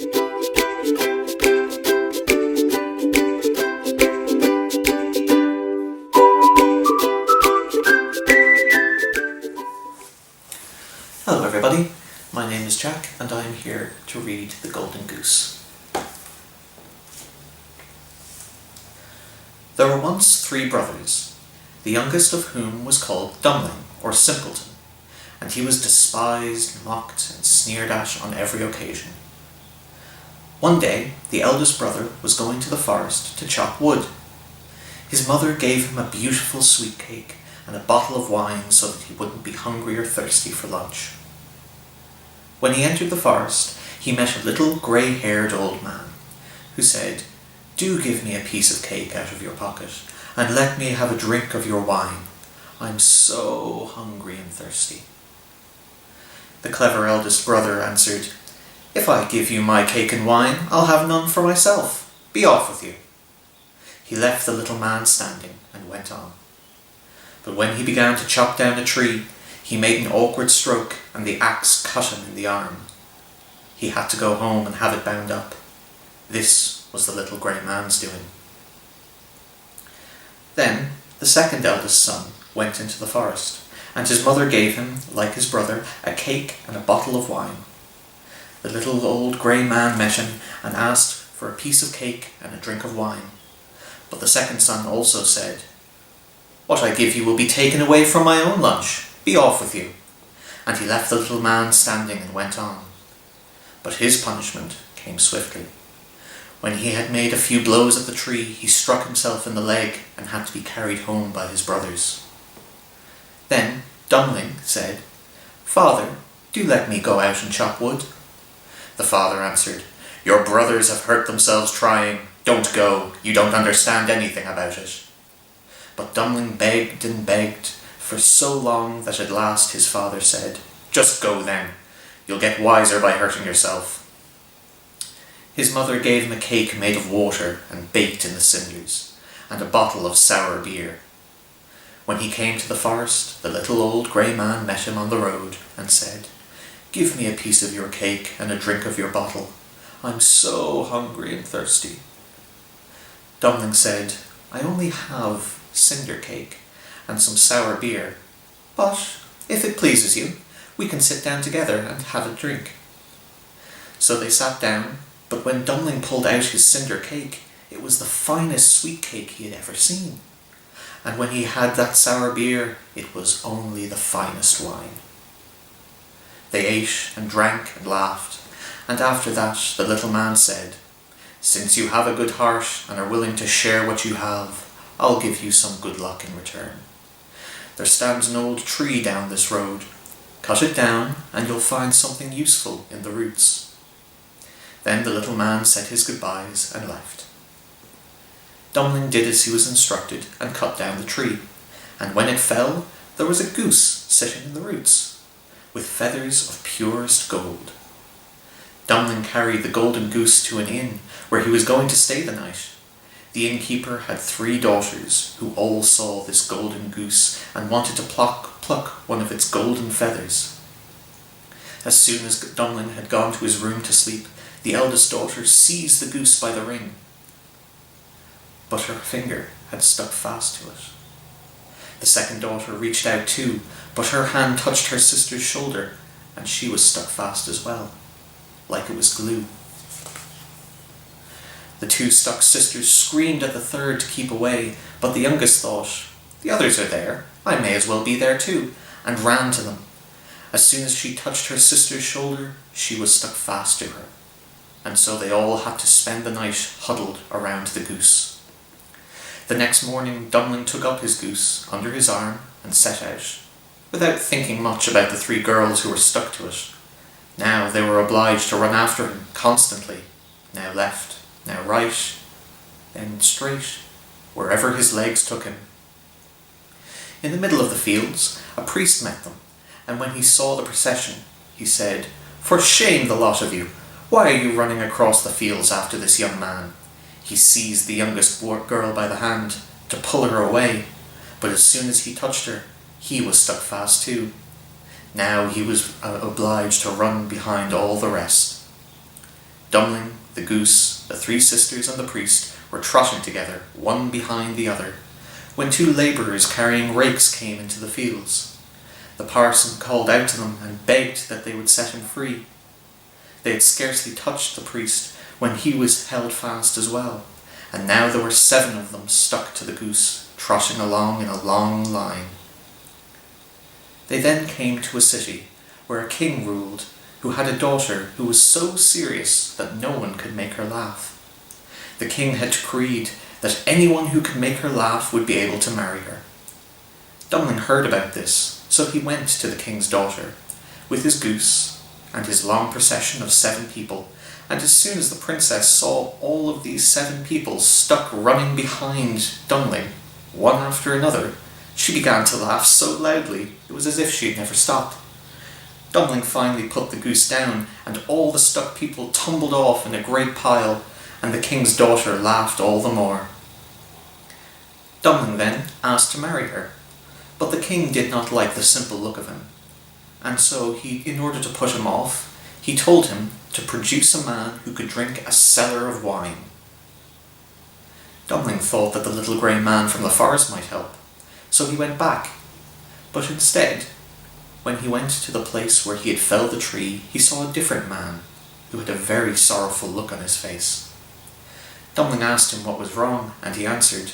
Hello everybody, my name is Jack and I'm here to read The Golden Goose. There were once 3 brothers, the youngest of whom was called Dummling, or Simpleton, and he was despised, mocked, and sneered at on every occasion. One day, the eldest brother was going to the forest to chop wood. His mother gave him a beautiful sweet cake and a bottle of wine so that he wouldn't be hungry or thirsty for lunch. When he entered the forest, he met a little grey-haired old man, who said, "Do give me a piece of cake out of your pocket, and let me have a drink of your wine. I'm so hungry and thirsty." The clever eldest brother answered, "If I give you my cake and wine, I'll have none for myself. Be off with you." He left the little man standing and went on. But when he began to chop down a tree, he made an awkward stroke and the axe cut him in the arm. He had to go home and have it bound up. This was the little grey man's doing. Then the second eldest son went into the forest, and his mother gave him, like his brother, a cake and a bottle of wine. The little old grey man met him and asked for a piece of cake and a drink of wine. But the second son also said, "What I give you will be taken away from my own lunch. Be off with you." And he left the little man standing and went on. But his punishment came swiftly. When he had made a few blows at the tree, he struck himself in the leg and had to be carried home by his brothers. Then Dummling said, "Father, do let me go out and chop wood." The father answered, "Your brothers have hurt themselves trying. Don't go. You don't understand anything about it." But Dummling begged and begged for so long that at last his father said, "Just go then. You'll get wiser by hurting yourself." His mother gave him a cake made of water and baked in the cinders, and a bottle of sour beer. When he came to the forest, the little old grey man met him on the road and said, "Give me a piece of your cake and a drink of your bottle. I'm so hungry and thirsty." Dummling said, "I only have cinder cake and some sour beer, but if it pleases you, we can sit down together and have a drink." So they sat down, but when Dummling pulled out his cinder cake, it was the finest sweet cake he had ever seen. And when he had that sour beer, it was only the finest wine. They ate and drank and laughed, and after that the little man said, "Since you have a good heart and are willing to share what you have, I'll give you some good luck in return. There stands an old tree down this road. Cut it down and you'll find something useful in the roots." Then the little man said his goodbyes and left. Dummling did as he was instructed and cut down the tree, and when it fell, there was a goose sitting in the roots, with feathers of purest gold. Dummling carried the golden goose to an inn where he was going to stay the night. The innkeeper had 3 daughters who all saw this golden goose and wanted to pluck one of its golden feathers. As soon as Dummling had gone to his room to sleep, the eldest daughter seized the goose by the ring, but her finger had stuck fast to it. The second daughter reached out too, but her hand touched her sister's shoulder, and she was stuck fast as well, like it was glue. The 2 stuck sisters screamed at the third to keep away, but the youngest thought, "The others are there, I may as well be there too," and ran to them. As soon as she touched her sister's shoulder, she was stuck fast to her, and so they all had to spend the night huddled around the goose. The next morning Dummling took up his goose under his arm and set out, without thinking much about the 3 girls who were stuck to it. Now they were obliged to run after him constantly, now left, now right, then straight, wherever his legs took him. In the middle of the fields, a priest met them, and when he saw the procession, he said, "For shame, the lot of you! Why are you running across the fields after this young man?" He seized the youngest girl by the hand to pull her away, but as soon as he touched her, he was stuck fast too. Now he was obliged to run behind all the rest. Dumpling, the goose, the three sisters and the priest were trotting together, one behind the other, when two labourers carrying rakes came into the fields. The parson called out to them and begged that they would set him free. They had scarcely touched the priest when he was held fast as well, and now there were 7 of them stuck to the goose, trotting along in a long line. They then came to a city where a king ruled who had a daughter who was so serious that no one could make her laugh. The king had decreed that anyone who could make her laugh would be able to marry her. Dumpling heard about this, so he went to the king's daughter with his goose and his long procession of 7 people, and as soon as the princess saw all of these 7 people stuck running behind Dumpling, one after another, she began to laugh so loudly it was as if she had never stopped. Dumpling finally put the goose down, and all the stuck people tumbled off in a great pile, and the king's daughter laughed all the more. Dumpling then asked to marry her, but the king did not like the simple look of him, and so in order to put him off, he told him to produce a man who could drink a cellar of wine. Dumpling thought that the little grey man from the forest might help, so he went back, but instead, when he went to the place where he had felled the tree, he saw a different man, who had a very sorrowful look on his face. Dumpling asked him what was wrong, and he answered,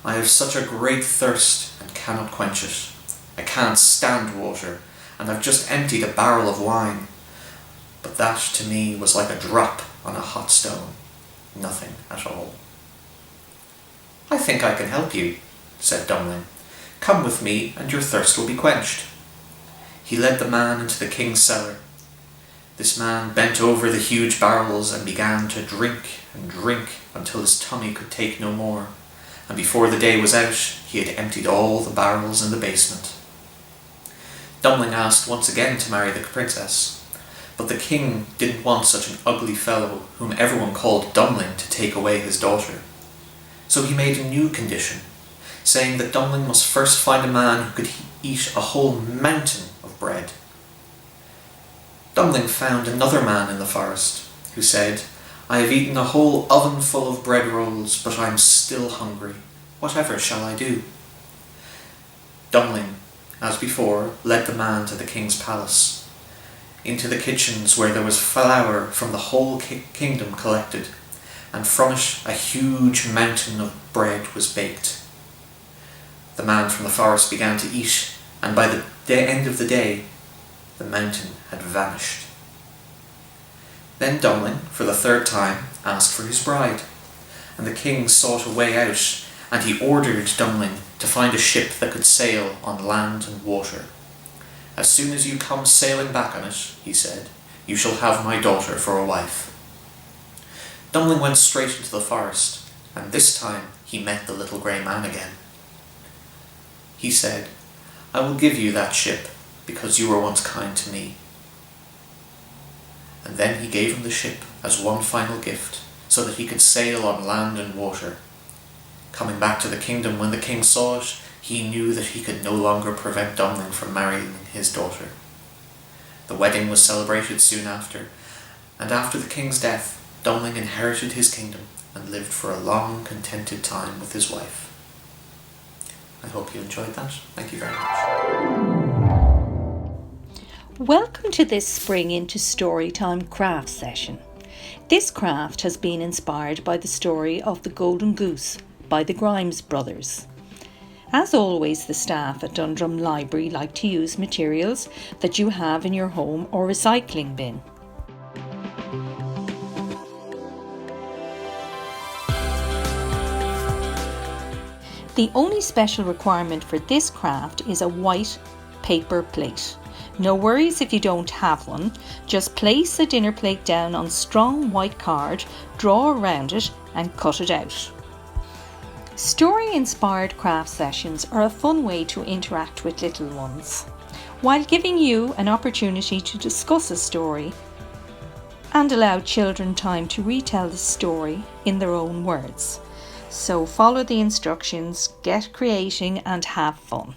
"I have such a great thirst and cannot quench it. I can't stand water, and I've just emptied a barrel of wine. But that to me was like a drop on a hot stone, nothing at all." "I think I can help you," said Dumpling. "Come with me and your thirst will be quenched." He led the man into the king's cellar. This man bent over the huge barrels and began to drink and drink until his tummy could take no more, and before the day was out he had emptied all the barrels in the basement. Dumpling asked once again to marry the princess, but the king didn't want such an ugly fellow whom everyone called Dumpling to take away his daughter. So he made a new condition, saying that Dumpling must first find a man who could eat a whole mountain of bread. Dumpling found another man in the forest, who said, "I have eaten a whole oven full of bread rolls, but I am still hungry. Whatever shall I do?" Dumpling, as before, led the man to the king's palace, into the kitchens where there was flour from the whole kingdom collected, and from it a huge mountain of bread was baked. The man from the forest began to eat, and by the end of the day, the mountain had vanished. Then Dumpling, for the 3rd time, asked for his bride, and the king sought a way out, and he ordered Dumpling to find a ship that could sail on land and water. "As soon as you come sailing back on it," he said, "you shall have my daughter for a wife." Dumpling went straight into the forest, and this time he met the little grey man again. He said, "I will give you that ship, because you were once kind to me." And then he gave him the ship as one final gift, so that he could sail on land and water. Coming back to the kingdom when the king saw it, he knew that he could no longer prevent Dumpling from marrying his daughter. The wedding was celebrated soon after, and after the king's death, Dumpling inherited his kingdom and lived for a long, contented time with his wife. I hope you enjoyed that. Thank you very much. Welcome to this Spring into Storytime craft session. This craft has been inspired by the story of the Golden Goose by the Grimes brothers. As always, the staff at Dundrum Library like to use materials that you have in your home or recycling bin. The only special requirement for this craft is a white paper plate. No worries if you don't have one, just place a dinner plate down on strong white card, draw around it and cut it out. Story-inspired craft sessions are a fun way to interact with little ones, while giving you an opportunity to discuss a story and allow children time to retell the story in their own words. So follow the instructions, get creating and have fun.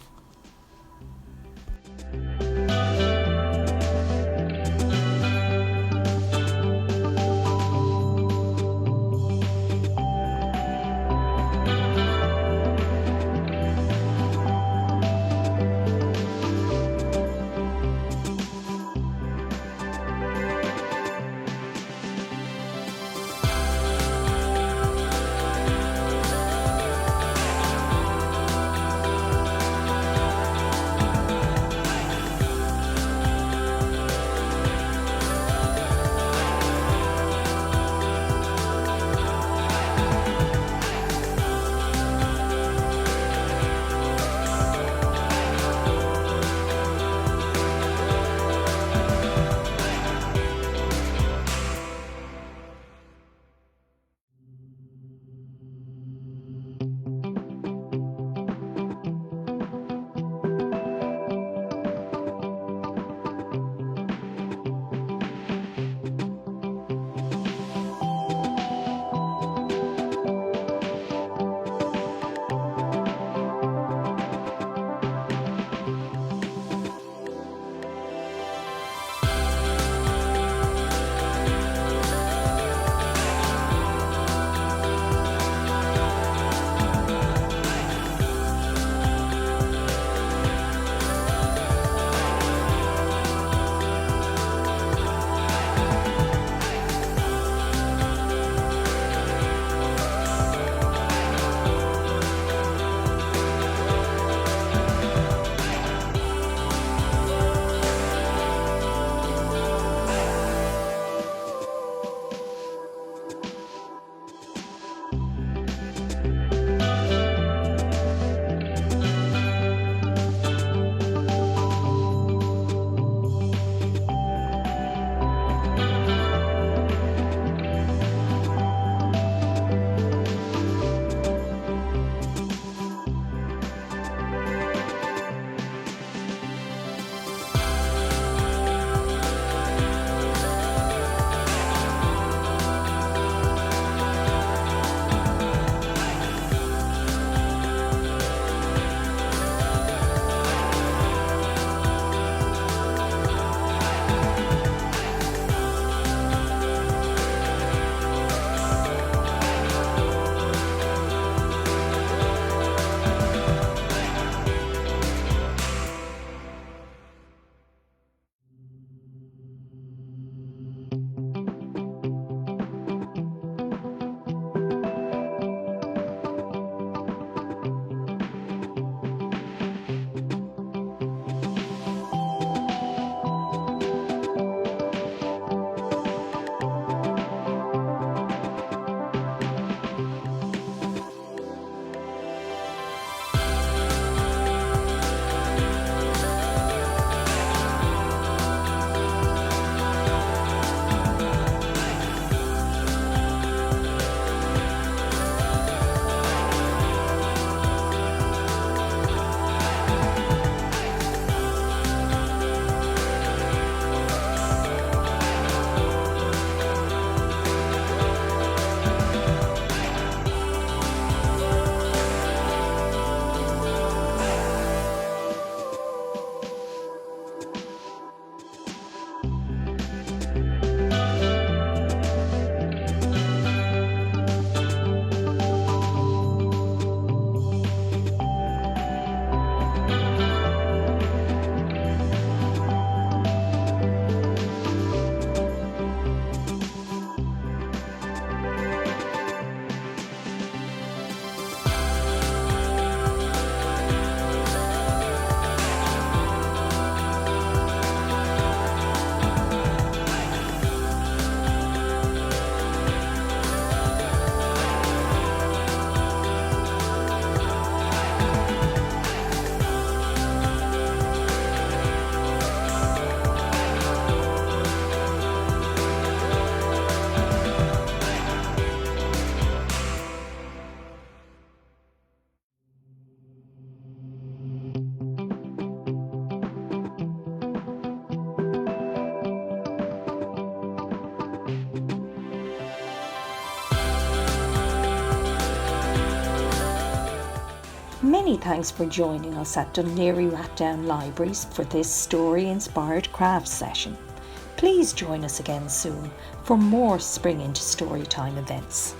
Many thanks for joining us at Laoghaire-Rathdown Libraries for this story-inspired craft session. Please join us again soon for more Spring into Storytime events.